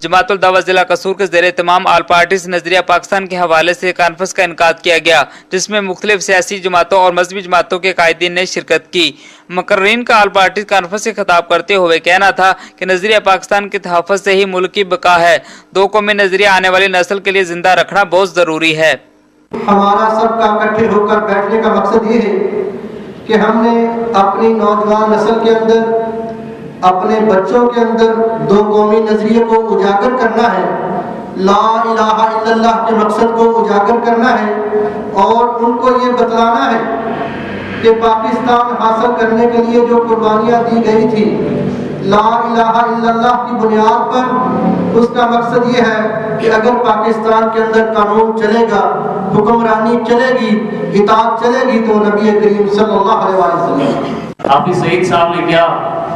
जमात उल दावा जिला कसूर के ज़ेरे तमाम आल पार्टीज नजरिया पाकिस्तान के हवाले से कॉन्फ्रेंस का इनकाद किया गया, जिसमें मुख्तलिफ सियासी जमातों और मजहबी जमातों के कायदीन ने शिरकत की। मुकर्रीन का आल पार्टीज कॉन्फ्रेंस से खिताब करते हुए कहना था कि नजरिया पाकिस्तान के तहफ़्फ़ुज़ से ही मुल्क की बका है। दो कौमी नजरिया आने वाली नस्ल के लिए जिंदा रखना बहुत जरूरी है। हमारा सबका इकट्ठे होकर बैठने का मकसद ये है कि हमने अपनी नौजवान नस्ल के अंदर, अपने बच्चों के अंदर दो कौमी नजरिए को उजागर करना है, ला इलाहा इल्लल्लाह के मकसद को उजागर करना है और उनको ये बतलाना है कि पाकिस्तान हासिल करने के लिए जो कुर्बानियाँ दी गई थी ला इलाहा इल्लल्लाह की बुनियाद पर, उसका मकसद ये है कि अगर पाकिस्तान के अंदर कानून चलेगा, हुक्मरानी चलेगी, इताअत चलेगी तो नबी करीम सल्लल्लाहु अलैहि वसल्लम। हाफिज सईद साहब ने क्या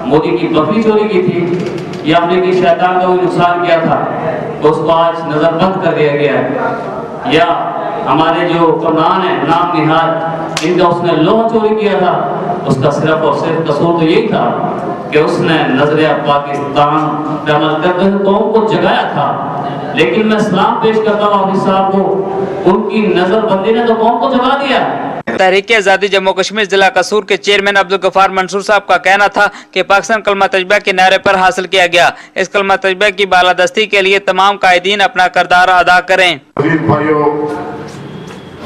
मोदी की बकरी चोरी की थी या अमरीकी शैतान का कोई नुकसान किया था तो उसको आज नजरबंद कर दिया गया है, या हमारे जो हुक्मरान है नाम निहाल इनका उसने लोहा चोरी किया था, उसका सिर्फ और सिर्फ कसूर तो यही था कि उसने नजरिया पाकिस्तान पे अमल करते हुए कौम को जगाया था। लेकिन मैं सलाम पेश करता हूँ हाफिज साहब को, उनकी नजरबंदी ने तो कौम को जगा दिया। तहरीक आज़ादी जम्मू कश्मीर जिला कसूर के चेयरमैन अब्दुल गफ्फार मंसूर साहब का कहना था कि पाकिस्तान कलमा तजबा के नारे पर हासिल किया गया। इस कलमा तजबा की बालादस्ती के लिए तमाम कायदीन अपना किरदार अदा करें। भाइयों,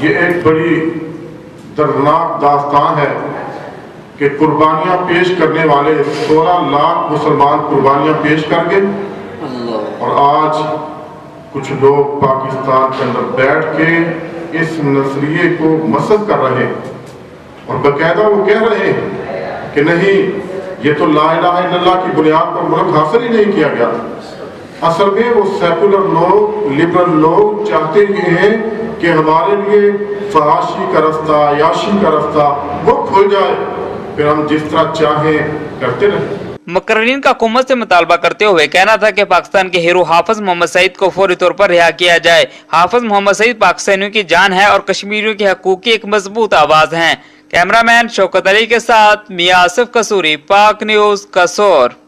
ये एक बड़ी दर्दनाक दास्तान है कि कुर्बानियां पेश करने वाले 16 लाख मुसलमान कुर्बानियां पेश कर गए और आज कुछ लोग पाकिस्तान के अंदर बैठ के इस नजरिए को मसद कर रहे हैं और बकायदा वो कह रहे हैं कि नहीं, ये तो ला इलाहा इल्लल्लाह की बुनियाद पर मुल्क हासिल ही नहीं किया गया। असल में वो सेकुलर लोग, लिबरल लोग चाहते ये हैं कि हमारे लिए फहाशी का रास्ता, याशी का रास्ता वो खुल जाए, फिर हम जिस तरह चाहें करते रहें। मुकर्रीन का हुकूमत से मुतालबा करते हुए कहना था कि पाकिस्तान के हीरो हाफिज मोहम्मद सईद को फौरी तौर पर रिहा किया जाए। हाफिज मोहम्मद सईद पाकिस्तानियों की जान है और कश्मीरियों के हकूक की एक मजबूत आवाज हैं। कैमरामैन शौकत अली के साथ मियां आसिफ कसूरी, पाक न्यूज, कसूर।